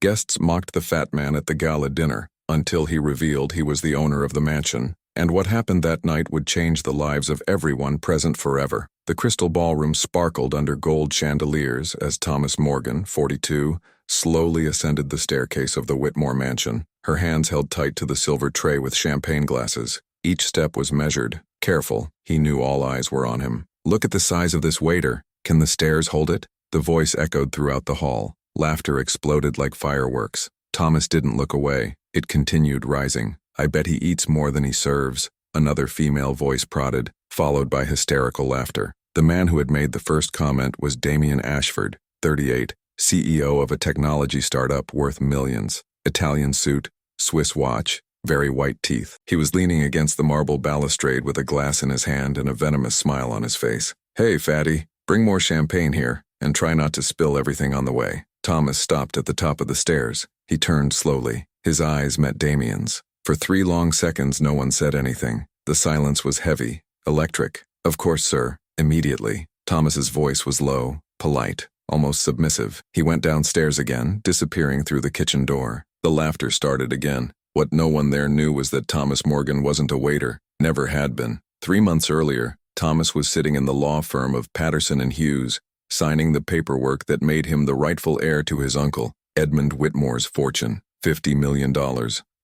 Guests mocked the fat man at the gala dinner, until he revealed he was the owner of the mansion, and what happened that night would change the lives of everyone present forever. The crystal ballroom sparkled under gold chandeliers as Thomas Morgan, 42, slowly ascended the staircase of the Whitmore mansion, her hands held tight to the silver tray with champagne glasses. Each step was measured, careful. He knew all eyes were on him. "Look at the size of this waiter. Can the stairs hold it?" The voice echoed throughout the hall. Laughter exploded like fireworks. Thomas didn't look away. It continued rising. "I bet he eats more than he serves," another female voice prodded, followed by hysterical laughter. The man who had made the first comment was Damien Ashford, 38, CEO of a technology startup worth millions. Italian suit, Swiss watch, very white teeth. He was leaning against the marble balustrade with a glass in his hand and a venomous smile on his face. "Hey, fatty, bring more champagne here, and try not to spill everything on the way." Thomas stopped at the top of the stairs. He turned slowly. His eyes met Damien's. For 3 long seconds no one said anything. The silence was heavy, electric. "Of course, sir." Immediately, Thomas's voice was low, polite, almost submissive. He went downstairs again, disappearing through the kitchen door. The laughter started again. What no one there knew was that Thomas Morgan wasn't a waiter, never had been. 3 months earlier, Thomas was sitting in the law firm of Patterson and Hughes, signing the paperwork that made him the rightful heir to his uncle, Edmund Whitmore's fortune, $50 million,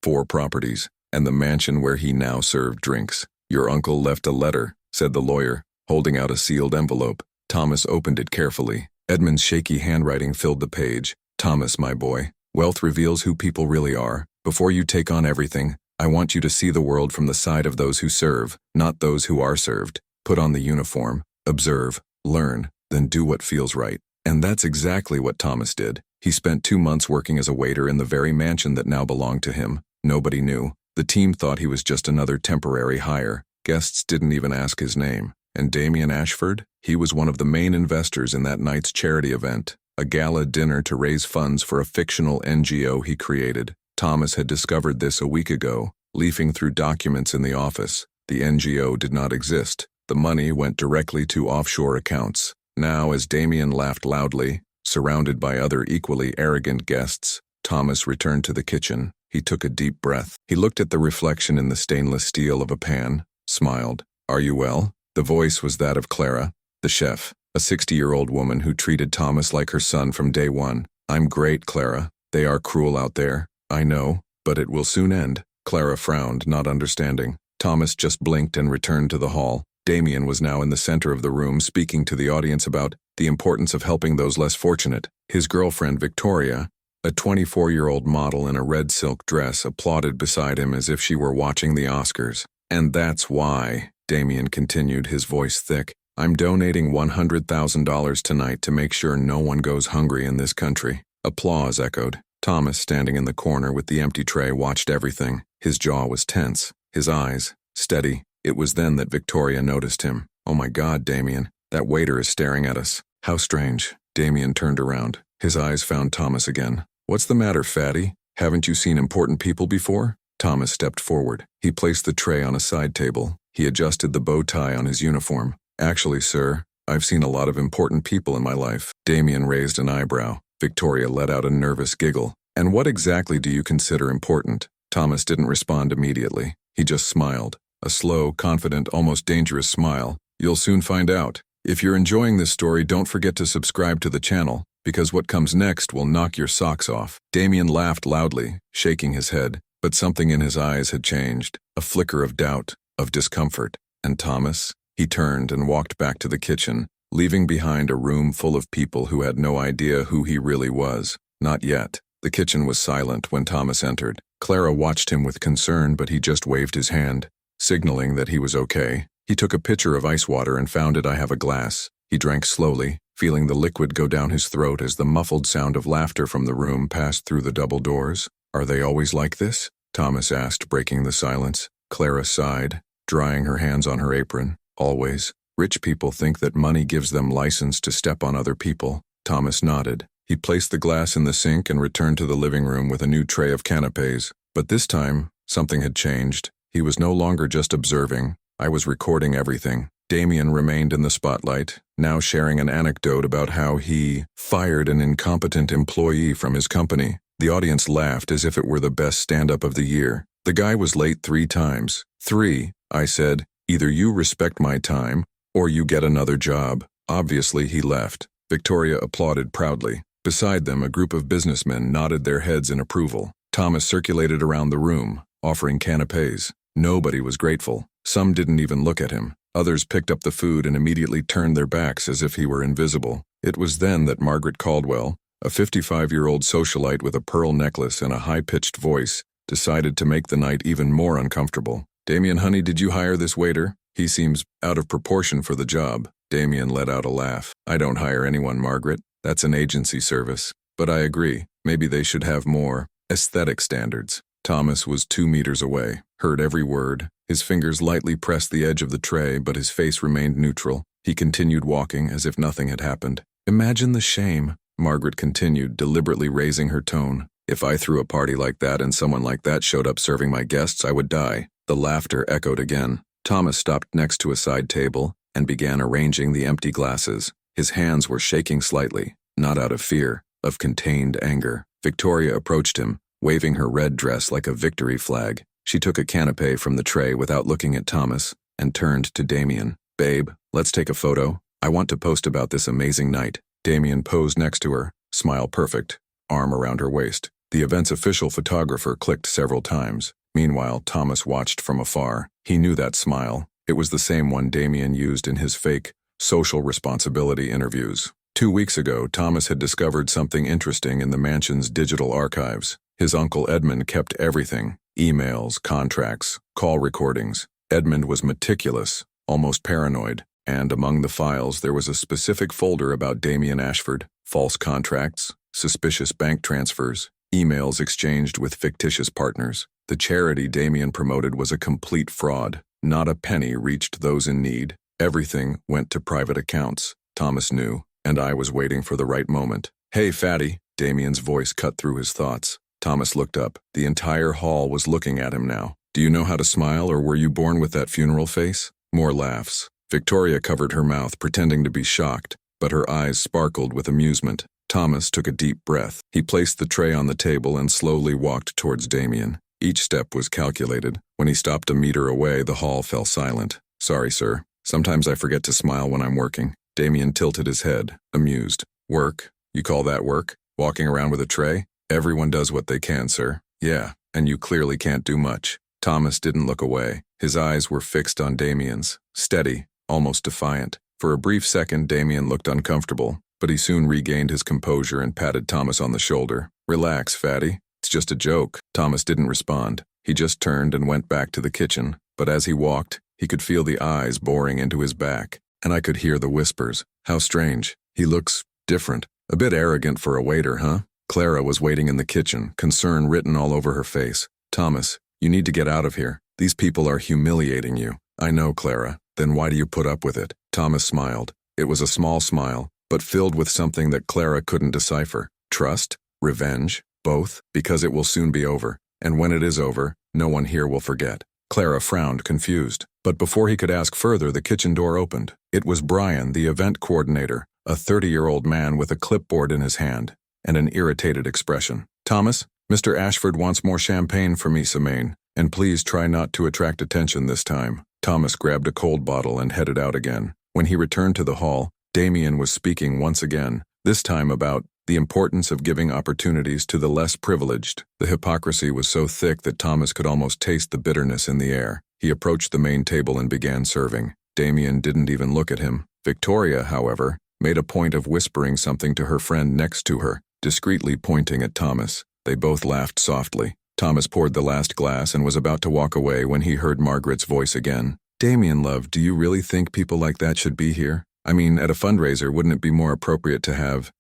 4 properties, and the mansion where he now served drinks. "Your uncle left a letter," said the lawyer, holding out a sealed envelope. Thomas opened it carefully. Edmund's shaky handwriting filled the page. "Thomas, my boy, wealth reveals who people really are. Before you take on everything, I want you to see the world from the side of those who serve, not those who are served. Put on the uniform, observe, learn, then do what feels right." And that's exactly what Thomas did. He spent 2 months working as a waiter in the very mansion that now belonged to him. Nobody knew. The team thought he was just another temporary hire. Guests didn't even ask his name. And Damien Ashford? He was one of the main investors in that night's charity event, a gala dinner to raise funds for a fictional NGO he created. Thomas had discovered this a week ago, leafing through documents in the office. The NGO did not exist. The money went directly to offshore accounts. Now, as Damien laughed loudly, surrounded by other equally arrogant guests, Thomas returned to the kitchen. He took a deep breath. He looked at the reflection in the stainless steel of a pan, smiled. "Are you well?" The voice was that of Clara, the chef, a 60-year-old woman who treated Thomas like her son from day one. "I'm great, Clara. They are cruel out there. I know, but it will soon end." Clara frowned, not understanding. Thomas just blinked and returned to the hall. Damien was now in the center of the room, speaking to the audience about the importance of helping those less fortunate. His girlfriend, Victoria, a 24-year-old model in a red silk dress, applauded beside him as if she were watching the Oscars. "And that's why," Damien continued, his voice thick, "I'm donating $100,000 tonight to make sure no one goes hungry in this country." Applause echoed. Thomas, standing in the corner with the empty tray, watched everything. His jaw was tense, his eyes steady. It was then that Victoria noticed him. "Oh my God, Damien, that waiter is staring at us." "How strange." Damien turned around. His eyes found Thomas again. "What's the matter, fatty? Haven't you seen important people before?" Thomas stepped forward. He placed the tray on a side table. He adjusted the bow tie on his uniform. "Actually, sir, I've seen a lot of important people in my life." Damien raised an eyebrow. Victoria let out a nervous giggle. "And what exactly do you consider important?" Thomas didn't respond immediately. He just smiled. A slow, confident, almost dangerous smile. "You'll soon find out. If you're enjoying this story, don't forget to subscribe to the channel, because what comes next will knock your socks off." Damien laughed loudly, shaking his head, but something in his eyes had changed. A flicker of doubt, of discomfort. "And Thomas?" He turned and walked back to the kitchen, leaving behind a room full of people who had no idea who he really was. Not yet. The kitchen was silent when Thomas entered. Clara watched him with concern, but he just waved his hand, signaling that he was okay. He took a pitcher of ice water and found it. "I have a glass." He drank slowly, feeling the liquid go down his throat as the muffled sound of laughter from the room passed through the double doors. "Are they always like this?" Thomas asked, breaking the silence. Clara sighed, drying her hands on her apron. "Always. Rich people think that money gives them license to step on other people." Thomas nodded. He placed the glass in the sink and returned to the living room with a new tray of canapes. But this time, something had changed. He was no longer just observing. I was recording everything. Damien remained in the spotlight, now sharing an anecdote about how he fired an incompetent employee from his company. The audience laughed as if it were the best stand-up of the year. The guy was late 3 times. 3, I said, either you respect my time, or you get another job. Obviously, he left. Victoria applauded proudly. Beside them, a group of businessmen nodded their heads in approval. Thomas circulated around the room, offering canapés. Nobody was grateful. Some didn't even look at him. Others picked up the food and immediately turned their backs as if he were invisible. It was then that Margaret Caldwell, a 55-year-old socialite with a pearl necklace and a high-pitched voice, decided to make the night even more uncomfortable. "Damien, honey, did you hire this waiter? He seems out of proportion for the job." Damien let out a laugh. "I don't hire anyone, Margaret. That's an agency service. But I agree, maybe they should have more aesthetic standards." Thomas was 2 meters away, heard every word. His fingers lightly pressed the edge of the tray, but his face remained neutral. He continued walking as if nothing had happened. "Imagine the shame," Margaret continued, deliberately raising her tone. "If I threw a party like that and someone like that showed up serving my guests, I would die." The laughter echoed again. Thomas stopped next to a side table and began arranging the empty glasses. His hands were shaking slightly, not out of fear, of contained anger. Victoria approached him, waving her red dress like a victory flag. She took a canapé from the tray without looking at Thomas and turned to Damien. "Babe, let's take a photo. I want to post about this amazing night." Damien posed next to her, smile perfect, arm around her waist. The event's official photographer clicked several times. Meanwhile, Thomas watched from afar. He knew that smile. It was the same one Damien used in his fake social responsibility interviews. 2 weeks ago, Thomas had discovered something interesting in the mansion's digital archives. His uncle Edmund kept everything: emails, contracts, call recordings. Edmund was meticulous, almost paranoid, and among the files there was a specific folder about Damien Ashford: false contracts, suspicious bank transfers, emails exchanged with fictitious partners. The charity Damien promoted was a complete fraud. Not a penny reached those in need. Everything went to private accounts. Thomas knew, and I was waiting for the right moment. "Hey, fatty," Damien's voice cut through his thoughts. Thomas looked up. The entire hall was looking at him now. "Do you know how to smile, or were you born with that funeral face?" More laughs. Victoria covered her mouth, pretending to be shocked, but her eyes sparkled with amusement. Thomas took a deep breath. He placed the tray on the table and slowly walked towards Damien. Each step was calculated. When he stopped a meter away, the hall fell silent. "Sorry, sir. Sometimes I forget to smile when I'm working." Damien tilted his head, amused. "Work? You call that work? Walking around with a tray? Everyone does what they can, sir." "Yeah, and you clearly can't do much." Thomas didn't look away. His eyes were fixed on Damien's, steady, almost defiant. For a brief second, Damien looked uncomfortable, but he soon regained his composure and patted Thomas on the shoulder. "Relax, fatty. It's just a joke." Thomas didn't respond. He just turned and went back to the kitchen, but as he walked, he could feel the eyes boring into his back, and I could hear the whispers. "How strange. He looks different. A bit arrogant for a waiter, huh?" Clara was waiting in the kitchen, concern written all over her face. "Thomas, you need to get out of here. These people are humiliating you." "I know, Clara. Then why do you put up with it?" Thomas smiled. It was a small smile, but filled with something that Clara couldn't decipher. Trust? Revenge? Both? "Because it will soon be over. And when it is over, no one here will forget." Clara frowned, confused. But before he could ask further, the kitchen door opened. It was Brian, the event coordinator, a 30-year-old man with a clipboard in his hand and an irritated expression. "Thomas, Mr. Ashford wants more champagne for me, Semaine, and please try not to attract attention this time." Thomas grabbed a cold bottle and headed out again. When he returned to the hall, Damien was speaking once again, this time about the importance of giving opportunities to the less privileged. The hypocrisy was so thick that Thomas could almost taste the bitterness in the air. He approached the main table and began serving. Damien didn't even look at him. Victoria, however, made a point of whispering something to her friend next to her, discreetly pointing at Thomas. They both laughed softly. Thomas poured the last glass and was about to walk away when he heard Margaret's voice again. "Damien, love, do you really think people like that should be here? I mean, at a fundraiser, wouldn't it be more appropriate to have,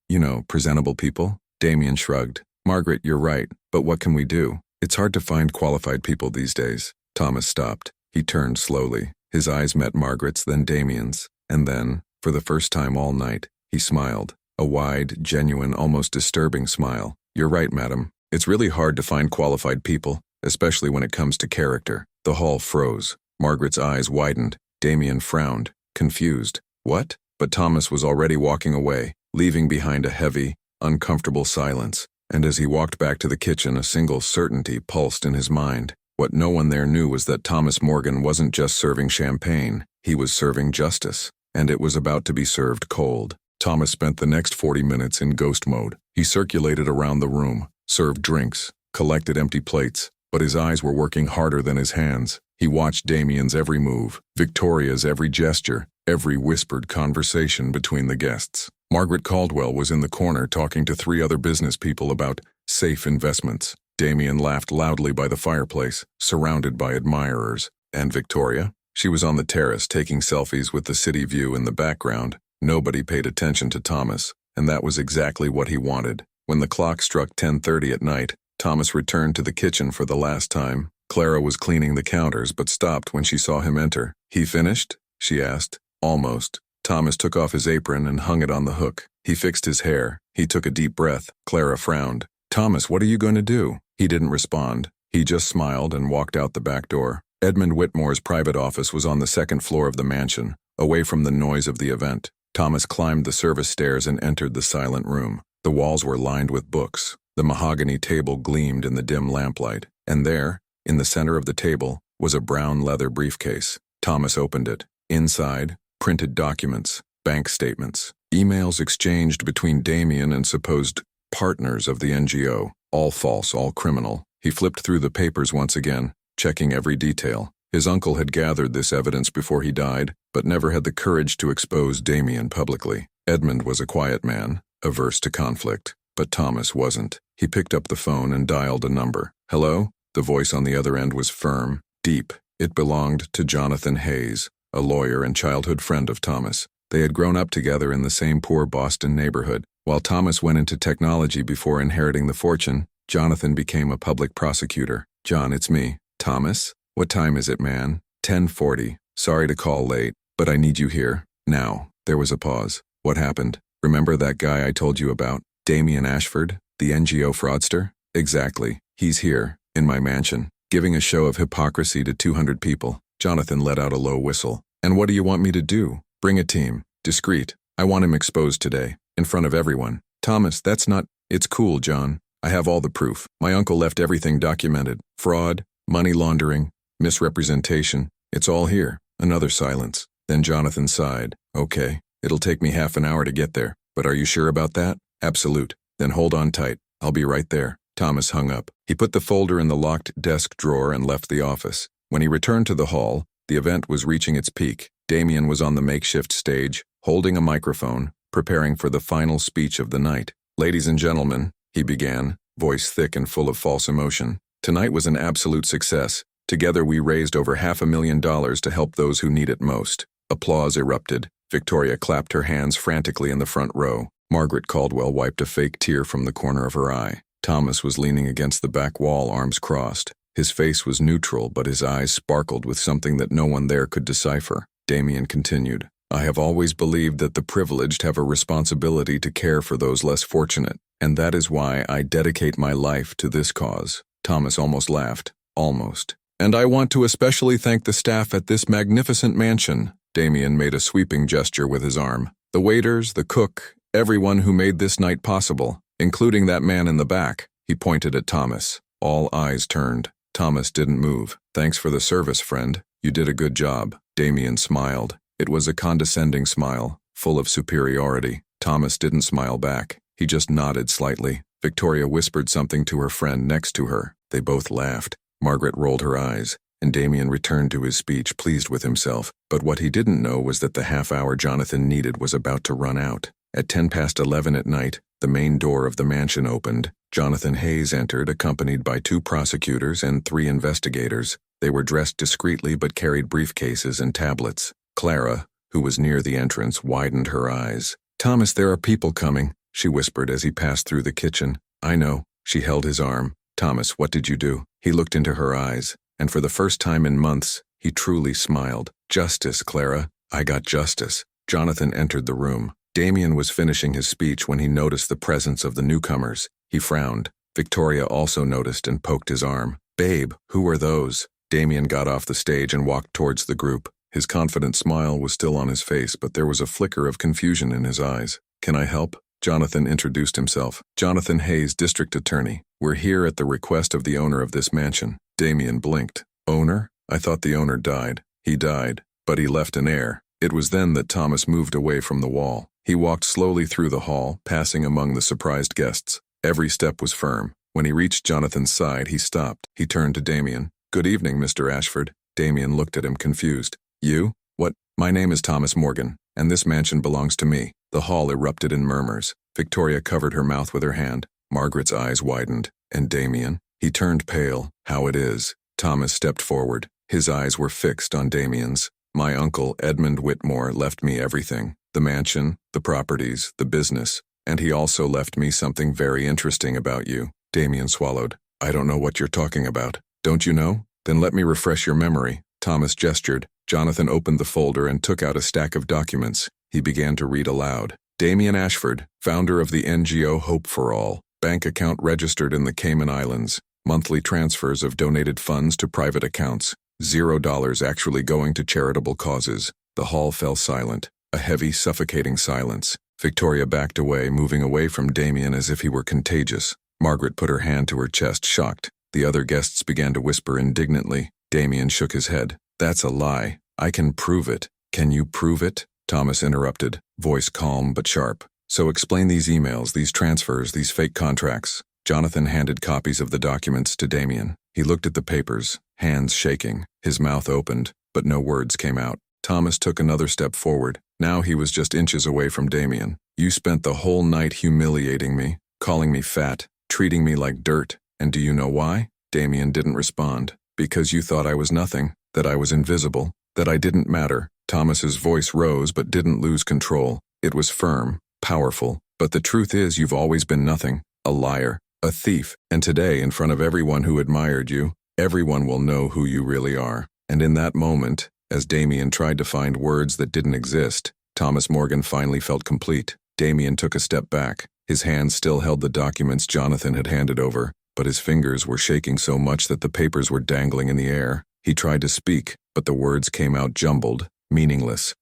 presentable people?" Damien shrugged. "Margaret, you're right, but what can we do? It's hard to find qualified people these days." Thomas stopped. He turned slowly. His eyes met Margaret's, then Damien's, and then, for the first time all night, he smiled. A wide, genuine, almost disturbing smile. "You're right, madam. It's really hard to find qualified people, especially when it comes to character." The hall froze. Margaret's eyes widened. Damien frowned, confused. "What?" But Thomas was already walking away, leaving behind a heavy, uncomfortable silence. And as he walked back to the kitchen, a single certainty pulsed in his mind. What no one there knew was that Thomas Morgan wasn't just serving champagne, he was serving justice, and it was about to be served cold. Thomas spent the next 40 minutes in ghost mode. He circulated around the room, served drinks, collected empty plates, but his eyes were working harder than his hands. He watched Damien's every move, Victoria's every gesture, every whispered conversation between the guests. Margaret Caldwell was in the corner talking to 3 other business people about safe investments. Damien laughed loudly by the fireplace, surrounded by admirers. And Victoria? She was on the terrace taking selfies with the city view in the background. Nobody paid attention to Thomas, and that was exactly what he wanted. When the clock struck 10:30 at night, Thomas returned to the kitchen for the last time. Clara was cleaning the counters but stopped when she saw him enter. "He finished?" she asked. "Almost." Thomas took off his apron and hung it on the hook. He fixed his hair. He took a deep breath. Clara frowned. "Thomas, what are you going to do?" He didn't respond. He just smiled and walked out the back door. Edmund Whitmore's private office was on the 2nd floor of the mansion, away from the noise of the event. Thomas climbed the service stairs and entered the silent room. The walls were lined with books. The mahogany table gleamed in the dim lamplight. And there, in the center of the table, was a brown leather briefcase. Thomas opened it. Inside, printed documents, bank statements, emails exchanged between Damien and supposed partners of the NGO, all false, all criminal. He flipped through the papers once again, checking every detail. His uncle had gathered this evidence before he died, but never had the courage to expose Damien publicly. Edmund was a quiet man, averse to conflict, but Thomas wasn't. He picked up the phone and dialed a number. "Hello?" The voice on the other end was firm, deep. It belonged to Jonathan Hayes, a lawyer and childhood friend of Thomas. They had grown up together in the same poor Boston neighborhood. While Thomas went into technology before inheriting the fortune, Jonathan became a public prosecutor. "John, it's me." "Thomas? What time is it, man?" 10:40. "Sorry to call late, but I need you here. Now." There was a pause. "What happened? Remember that guy I told you about? Damien Ashford, the NGO fraudster?" "Exactly. He's here, in my mansion, giving a show of hypocrisy to 200 people. Jonathan let out a low whistle. "And what do you want me to do?" "Bring a team. Discreet. I want him exposed today, in front of everyone." "Thomas, that's not—" "It's cool, John. I have all the proof. My uncle left everything documented. Fraud, money laundering, misrepresentation. It's all here." Another silence. Then Jonathan sighed. "Okay, it'll take me half an hour to get there. But are you sure about that?" "Absolute." "Then hold on tight. I'll be right there." Thomas hung up. He put the folder in the locked desk drawer and left the office. When he returned to the hall, the event was reaching its peak. Damien was on the makeshift stage, holding a microphone, preparing for the final speech of the night. "Ladies and gentlemen," he began, voice thick and full of false emotion. "Tonight was an absolute success. Together we raised over $500,000 to help those who need it most." Applause erupted. Victoria clapped her hands frantically in the front row. Margaret Caldwell wiped a fake tear from the corner of her eye. Thomas was leaning against the back wall, arms crossed. His face was neutral, but his eyes sparkled with something that no one there could decipher. Damien continued, "I have always believed that the privileged have a responsibility to care for those less fortunate, and that is why I dedicate my life to this cause." Thomas almost laughed. Almost. "And I want to especially thank the staff at this magnificent mansion." Damien made a sweeping gesture with his arm. "The waiters, the cook, everyone who made this night possible, including that man in the back." He pointed at Thomas. All eyes turned. Thomas didn't move. "Thanks for the service, friend. You did a good job." Damien smiled. It was a condescending smile, full of superiority. Thomas didn't smile back. He just nodded slightly. Victoria whispered something to her friend next to her. They both laughed. Margaret rolled her eyes, and Damien returned to his speech, pleased with himself. But what he didn't know was that the half-hour Jonathan needed was about to run out. At 11:10 at night, the main door of the mansion opened. Jonathan Hayes entered, accompanied by 2 prosecutors and 3 investigators. They were dressed discreetly but carried briefcases and tablets. Clara, who was near the entrance, widened her eyes. "Thomas, there are people coming," she whispered as he passed through the kitchen. "I know." She held his arm. "Thomas, what did you do?" He looked into her eyes, and for the first time in months, he truly smiled. "Justice, Clara. I got justice." Jonathan entered the room. Damien was finishing his speech when he noticed the presence of the newcomers. He frowned. Victoria also noticed and poked his arm. "Babe, who are those?" Damien got off the stage and walked towards the group. His confident smile was still on his face, but there was a flicker of confusion in his eyes. "Can I help?" Jonathan introduced himself. Jonathan Hayes, District Attorney. We're here at the request of the owner of this mansion. Damien blinked. Owner? I thought the owner died. He died, but he left an heir. It was then that Thomas moved away from the wall. He walked slowly through the hall, passing among the surprised guests. Every step was firm. When he reached Jonathan's side, he stopped. He turned to Damien. Good evening, Mr. Ashford. Damien looked at him confused. You? What? My name is Thomas Morgan, and this mansion belongs to me. The hall erupted in murmurs. Victoria covered her mouth with her hand. Margaret's eyes widened. And Damien? He turned pale. How it is. Thomas stepped forward. His eyes were fixed on Damien's. My uncle, Edmund Whitmore, left me everything. The mansion, the properties, the business. And he also left me something very interesting about you. Damien swallowed. I don't know what you're talking about. Don't you know? Then let me refresh your memory. Thomas gestured. Jonathan opened the folder and took out a stack of documents. He began to read aloud. Damien Ashford, founder of the NGO Hope for All. Bank account registered in the Cayman Islands. Monthly transfers of donated funds to private accounts. $0 actually going to charitable causes. The hall fell silent. A heavy, suffocating silence. Victoria backed away, moving away from Damien as if he were contagious. Margaret put her hand to her chest, shocked. The other guests began to whisper indignantly. Damien shook his head. That's a lie. I can prove it. Can you prove it? Thomas interrupted, voice calm but sharp. So explain these emails, these transfers, these fake contracts. Jonathan handed copies of the documents to Damien. He looked at the papers, hands shaking. His mouth opened, but no words came out. Thomas took another step forward. Now he was just inches away from Damien. You spent the whole night humiliating me, calling me fat, treating me like dirt. And do you know why? Damien didn't respond. Because you thought I was nothing, that I was invisible, that I didn't matter. Thomas's voice rose but didn't lose control. It was firm, powerful. But the truth is you've always been nothing, a liar, a thief. And today, in front of everyone who admired you, everyone will know who you really are. And in that moment, as Damien tried to find words that didn't exist, Thomas Morgan finally felt complete. Damien took a step back. His hands still held the documents Jonathan had handed over, but his fingers were shaking so much that the papers were dangling in the air. He tried to speak, but the words came out jumbled, meaningless.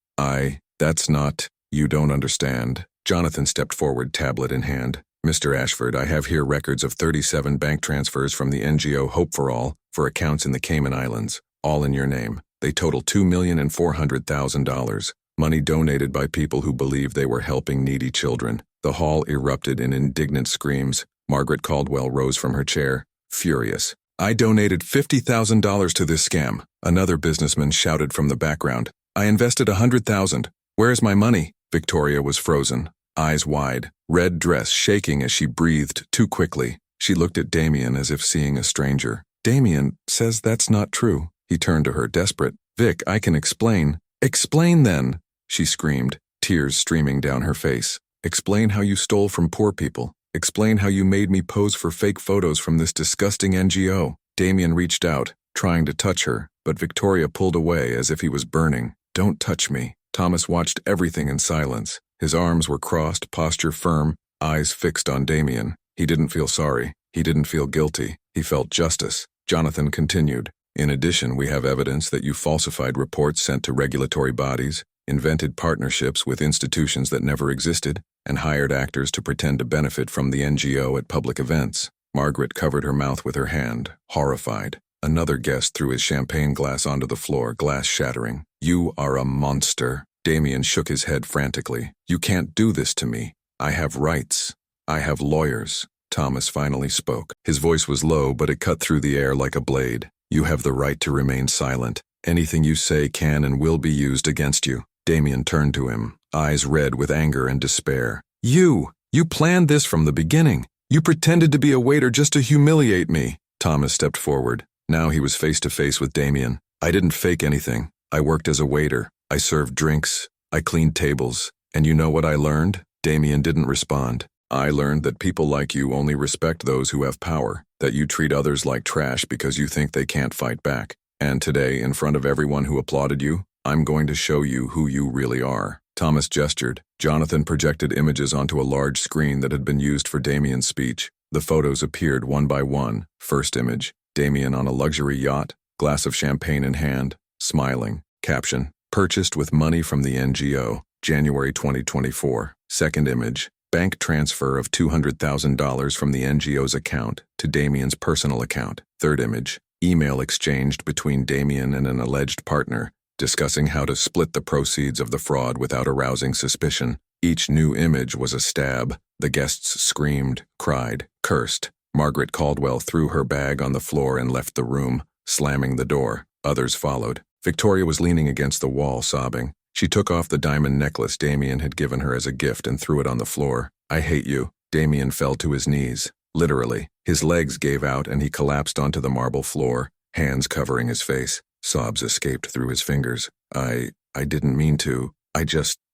That's not, you don't understand. Jonathan stepped forward, tablet in hand. Mr. Ashford, I have here records of 37 bank transfers from the NGO Hope for All for accounts in the Cayman Islands, all in your name. They total $2,400,000, money donated by people who believed they were helping needy children. The hall erupted in indignant screams. Margaret Caldwell rose from her chair, furious. I donated $50,000 to this scam. Another businessman shouted from the background. I invested $100,000. Where's my money? Victoria was frozen, eyes wide, red dress shaking as she breathed too quickly. She looked at Damien as if seeing a stranger. Damien says that's not true. He turned to her, desperate. Vic, I can explain. Explain then, she screamed, tears streaming down her face. Explain how you stole from poor people. Explain how you made me pose for fake photos from this disgusting NGO. Damien reached out, trying to touch her, but Victoria pulled away as if he was burning. Don't touch me. Thomas watched everything in silence. His arms were crossed, posture firm, eyes fixed on Damien. He didn't feel sorry. He didn't feel guilty. He felt justice. Jonathan continued. In addition, we have evidence that you falsified reports sent to regulatory bodies, invented partnerships with institutions that never existed, and hired actors to pretend to benefit from the NGO at public events. Margaret covered her mouth with her hand, horrified. Another guest threw his champagne glass onto the floor, glass shattering. You are a monster. Damien shook his head frantically. You can't do this to me. I have rights. I have lawyers. Thomas finally spoke. His voice was low, but it cut through the air like a blade. You have the right to remain silent. Anything you say can and will be used against you. Damien turned to him, eyes red with anger and despair. You planned this from the beginning. You pretended to be a waiter just to humiliate me. Thomas stepped forward. Now he was face to face with Damien. I didn't fake anything. I worked as a waiter. I served drinks. I cleaned tables. And you know what I learned? Damien didn't respond. I learned that people like you only respect those who have power, that you treat others like trash because you think they can't fight back. And today, in front of everyone who applauded you, I'm going to show you who you really are. Thomas gestured. Jonathan projected images onto a large screen that had been used for Damien's speech. The photos appeared one by one. First image, Damien on a luxury yacht, glass of champagne in hand, smiling. Caption, purchased with money from the NGO, January 2024. Second image, Bank transfer of $200,000 from the NGO's account to Damien's personal account. Third image, email exchanged between Damien and an alleged partner, discussing how to split the proceeds of the fraud without arousing suspicion. Each new image was a stab. The guests screamed, cried, cursed. Margaret Caldwell threw her bag on the floor and left the room, slamming the door. Others followed. Victoria was leaning against the wall, sobbing. She took off the diamond necklace Damien had given her as a gift and threw it on the floor. I hate you. Damien fell to his knees. Literally. His legs gave out and he collapsed onto the marble floor, hands covering his face. Sobs escaped through his fingers. I didn't mean to.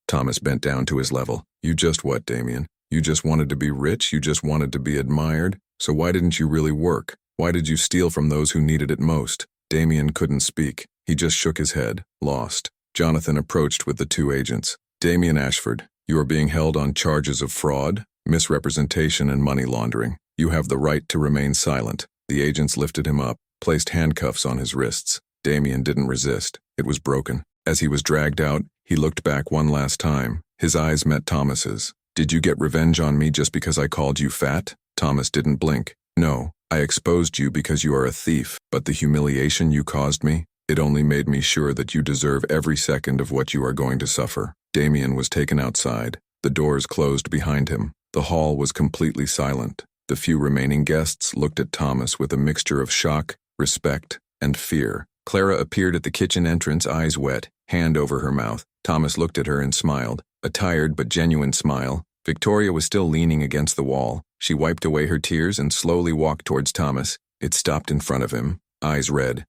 Thomas bent down to his level. You just what, Damien? You just wanted to be rich? You just wanted to be admired? So why didn't you really work? Why did you steal from those who needed it most? Damien couldn't speak. He just shook his head, lost. Jonathan approached with the two agents. Damien Ashford, you are being held on charges of fraud, misrepresentation, and money laundering. You have the right to remain silent. The agents lifted him up, placed handcuffs on his wrists. Damien didn't resist. It was broken. As he was dragged out, he looked back one last time. His eyes met Thomas's. Did you get revenge on me just because I called you fat? Thomas didn't blink. No, I exposed you because you are a thief, but the humiliation you caused me, it only made me sure that you deserve every second of what you are going to suffer. Damien was taken outside. The doors closed behind him. The hall was completely silent. The few remaining guests looked at Thomas with a mixture of shock, respect, and fear. Clara appeared at the kitchen entrance, eyes wet, hand over her mouth. Thomas looked at her and smiled, a tired but genuine smile. Victoria was still leaning against the wall. She wiped away her tears and slowly walked towards Thomas. It stopped in front of him, eyes red.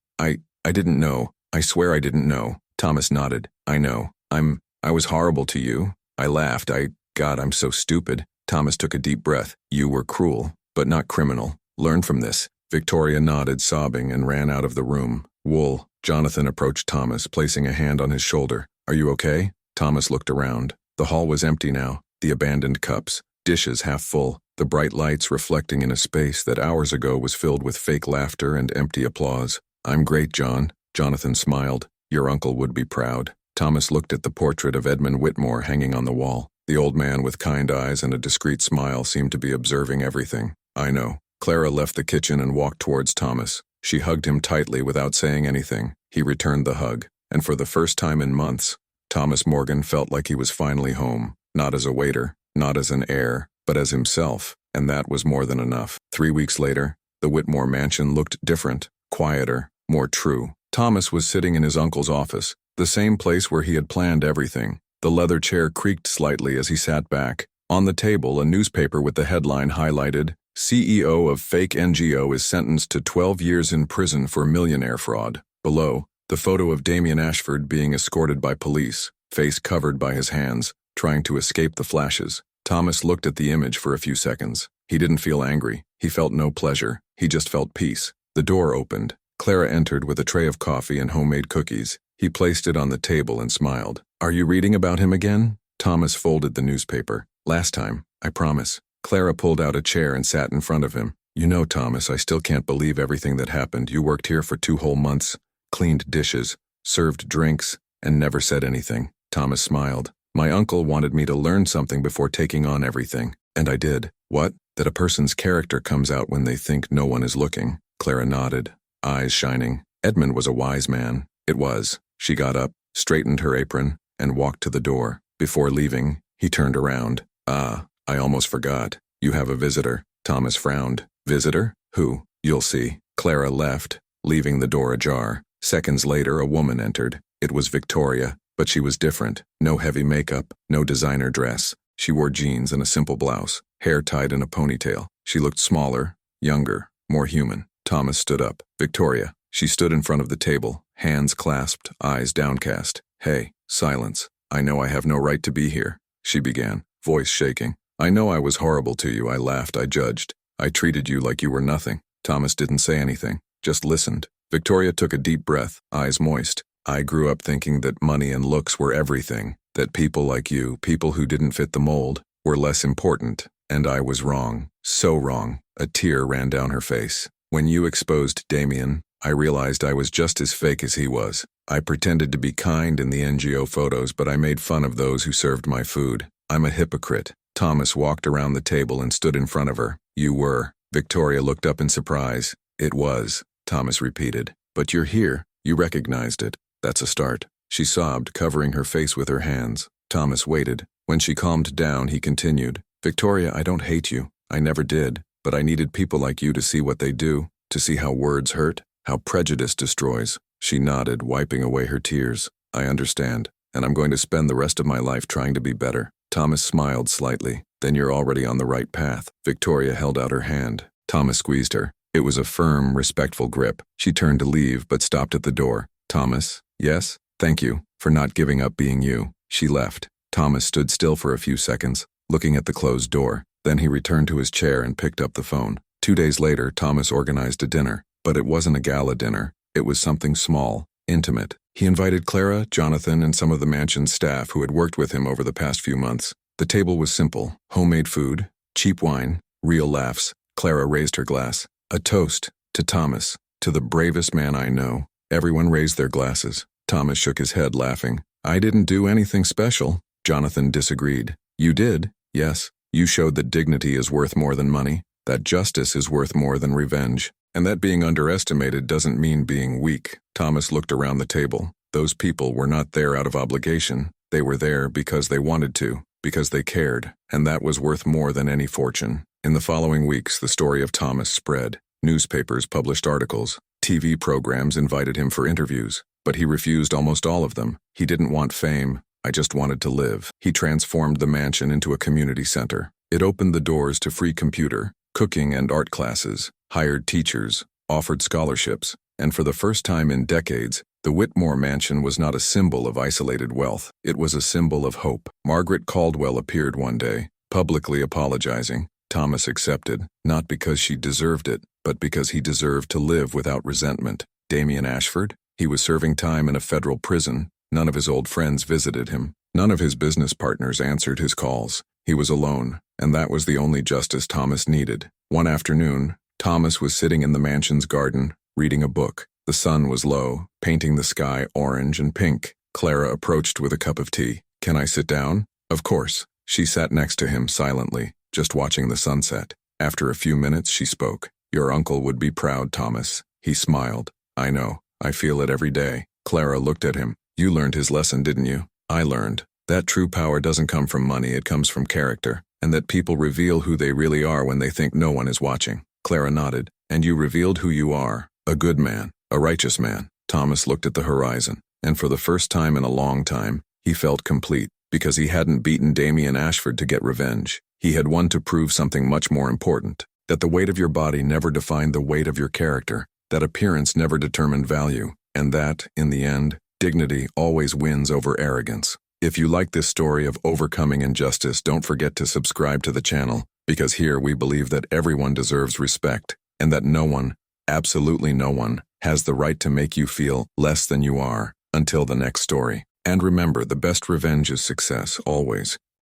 I didn't know. I swear I didn't know. Thomas nodded. I know. I was horrible to you. I laughed. God, I'm so stupid. Thomas took a deep breath. You were cruel, but not criminal. Learn from this. Victoria nodded, sobbing, and ran out of the room. Wool. Jonathan approached Thomas, placing a hand on his shoulder. Are you okay? Thomas looked around. The hall was empty now. The abandoned cups, dishes half full, the bright lights reflecting in a space that hours ago was filled with fake laughter and empty applause. I'm great, John. Jonathan smiled. Your uncle would be proud. Thomas looked at the portrait of Edmund Whitmore hanging on the wall. The old man with kind eyes and a discreet smile seemed to be observing everything. I know. Clara left the kitchen and walked towards Thomas. She hugged him tightly without saying anything. He returned the hug. And for the first time in months, Thomas Morgan felt like he was finally home. Not as a waiter, not as an heir, but as himself. And that was more than enough. 3 weeks later, the Whitmore mansion looked different, quieter, more true. Thomas was sitting in his uncle's office, the same place where he had planned everything. The leather chair creaked slightly as he sat back. On the table, a newspaper with the headline highlighted, CEO of fake NGO is sentenced to 12 years in prison for millionaire fraud. Below, the photo of Damien Ashford being escorted by police, face covered by his hands, trying to escape the flashes. Thomas looked at the image for a few seconds. He didn't feel angry. He felt no pleasure. He just felt peace. The door opened. Clara entered with a tray of coffee and homemade cookies. He placed it on the table and smiled. Are you reading about him again? Thomas folded the newspaper. Last time, I promise. Clara pulled out a chair and sat in front of him. You know, Thomas, I still can't believe everything that happened. You worked here for 2 whole months, cleaned dishes, served drinks, and never said anything. Thomas smiled. My uncle wanted me to learn something before taking on everything. And I did. What? That a person's character comes out when they think no one is looking. Clara nodded, eyes shining. Edmund was a wise man. It was. She got up, straightened her apron, and walked to the door. Before leaving, he turned around. I almost forgot. You have a visitor. Thomas frowned. Visitor? Who? You'll see. Clara left, leaving the door ajar. Seconds later, a woman entered. It was Victoria, but she was different. No heavy makeup, no designer dress. She wore jeans and a simple blouse, hair tied in a ponytail. She looked smaller, younger, more human. Thomas stood up. Victoria. She stood in front of the table, hands clasped, eyes downcast. Hey, silence. I know I have no right to be here, she began, voice shaking. I know I was horrible to you. I laughed. I judged. I treated you like you were nothing. Thomas didn't say anything, just listened. Victoria took a deep breath, eyes moist. I grew up thinking that money and looks were everything, that people like you, people who didn't fit the mold, were less important. And I was wrong. So wrong. A tear ran down her face. When you exposed Damien, I realized I was just as fake as he was. I pretended to be kind in the NGO photos, but I made fun of those who served my food. I'm a hypocrite. Thomas walked around the table and stood in front of her. You were. Victoria looked up in surprise. It was, Thomas repeated. But you're here. You recognized it. That's a start. She sobbed, covering her face with her hands. Thomas waited. When she calmed down, he continued. Victoria, I don't hate you. I never did. But I needed people like you to see what they do, to see how words hurt, how prejudice destroys. She nodded, wiping away her tears. I understand, and I'm going to spend the rest of my life trying to be better. Thomas smiled slightly. Then you're already on the right path. Victoria held out her hand. Thomas squeezed her. It was a firm, respectful grip. She turned to leave, but stopped at the door. Thomas? Yes? Thank you for not giving up being you. She left. Thomas stood still for a few seconds, looking at the closed door. Then he returned to his chair and picked up the phone. 2 days later, Thomas organized a dinner. But it wasn't a gala dinner. It was something small, intimate. He invited Clara, Jonathan, and some of the mansion's staff who had worked with him over the past few months. The table was simple. Homemade food, cheap wine, real laughs. Clara raised her glass. A toast to Thomas, to the bravest man I know. Everyone raised their glasses. Thomas shook his head, laughing. I didn't do anything special. Jonathan disagreed. You did, yes. You showed that dignity is worth more than money, that justice is worth more than revenge, and that being underestimated doesn't mean being weak. Thomas looked around the table. Those people were not there out of obligation. They were there because they wanted to, because they cared, and that was worth more than any fortune. In the following weeks, the story of Thomas spread. Newspapers published articles. TV programs invited him for interviews, but he refused almost all of them. He didn't want fame. I just wanted to live. He transformed the mansion into a community center. It opened the doors to free computer, cooking and art classes, hired teachers, offered scholarships, and for the first time in decades, the Whitmore mansion was not a symbol of isolated wealth. It was a symbol of hope. Margaret Caldwell appeared one day, publicly apologizing. Thomas accepted, not because she deserved it, but because he deserved to live without resentment. Damien Ashford? He was serving time in a federal prison. None of his old friends visited him. None of his business partners answered his calls. He was alone, and that was the only justice Thomas needed. One afternoon, Thomas was sitting in the mansion's garden, reading a book. The sun was low, painting the sky orange and pink. Clara approached with a cup of tea. Can I sit down? Of course. She sat next to him silently, just watching the sunset. After a few minutes, she spoke. Your uncle would be proud, Thomas. He smiled. I know. I feel it every day. Clara looked at him. You learned his lesson, didn't you? I learned that true power doesn't come from money, it comes from character, and that people reveal who they really are when they think no one is watching. Clara nodded. And you revealed who you are. A good man. A righteous man. Thomas looked at the horizon, and for the first time in a long time, he felt complete, because he hadn't beaten Damien Ashford to get revenge. He had won to prove something much more important, that the weight of your body never defined the weight of your character, that appearance never determined value, and that, in the end, dignity always wins over arrogance. If you like this story of overcoming injustice, don't forget to subscribe to the channel, because here we believe that everyone deserves respect, and that no one, absolutely no one, has the right to make you feel less than you are. Until the next story. And remember, the best revenge is success, always.